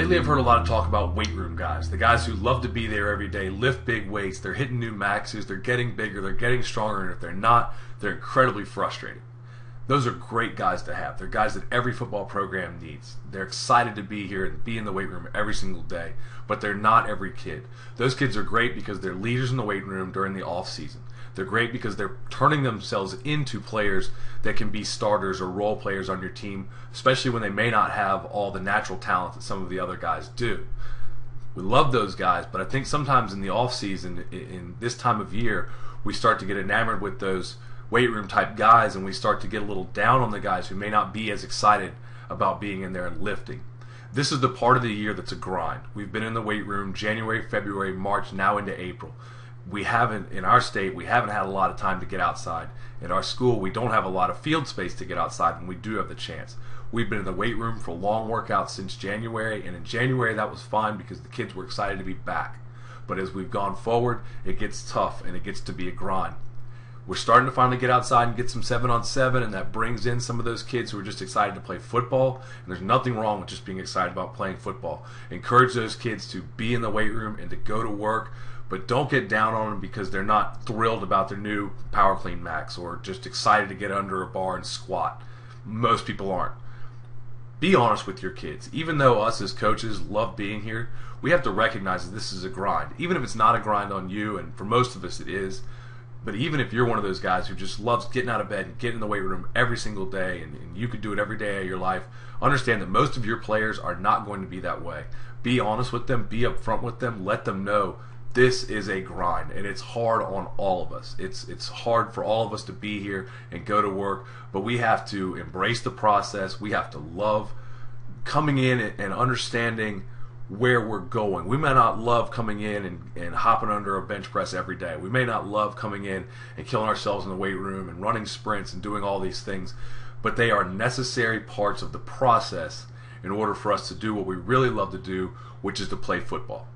Lately I've heard a lot of talk about weight room guys, the guys who love to be there every day, lift big weights, they're hitting new maxes, they're getting bigger, they're getting stronger, and if they're not, they're incredibly frustrated. Those are great guys to have. They're guys that every football program needs. They're excited to be here and be in the weight room every single day, but they're not every kid. Those kids are great because they're leaders in the weight room during the off season. They're great because they're turning themselves into players that can be starters or role players on your team, especially when they may not have all the natural talent that some of the other guys do. We love those guys, but I think sometimes in the off season, in this time of year, we start to get enamored with those weight room type guys, and we start to get a little down on the guys who may not be as excited about being in there and lifting. This is the part of the year that's a grind. We've been in the weight room January, February, March, now into April. We haven't, in our state, we haven't had a lot of time to get outside. In our school, we don't have a lot of field space to get outside when we do have the chance. We've been in the weight room for long workouts since January, and in January that was fine because the kids were excited to be back. But as we've gone forward, it gets tough and it gets to be a grind. We're starting to finally get outside and get some 7-on-7, and that brings in some of those kids who are just excited to play football. And there's nothing wrong with just being excited about playing football. Encourage those kids to be in the weight room and to go to work, but don't get down on them because they're not thrilled about their new Power Clean Max or just excited to get under a bar and squat. Most people aren't. Be honest with your kids. Even though us as coaches love being here, we have to recognize that this is a grind. Even if it's not a grind on you, and for most of us it is, but even if you're one of those guys who just loves getting out of bed and getting in the weight room every single day, and you could do it every day of your life, understand that most of your players are not going to be that way. Be honest with them. Be upfront with them. Let them know this is a grind, and it's hard on all of us. It's hard for all of us to be here and go to work, but we have to embrace the process. We have to love coming in and understanding where we're going. We may not love coming in and hopping under a bench press every day. We may not love coming in and killing ourselves in the weight room and running sprints and doing all these things, but they are necessary parts of the process in order for us to do what we really love to do, which is to play football.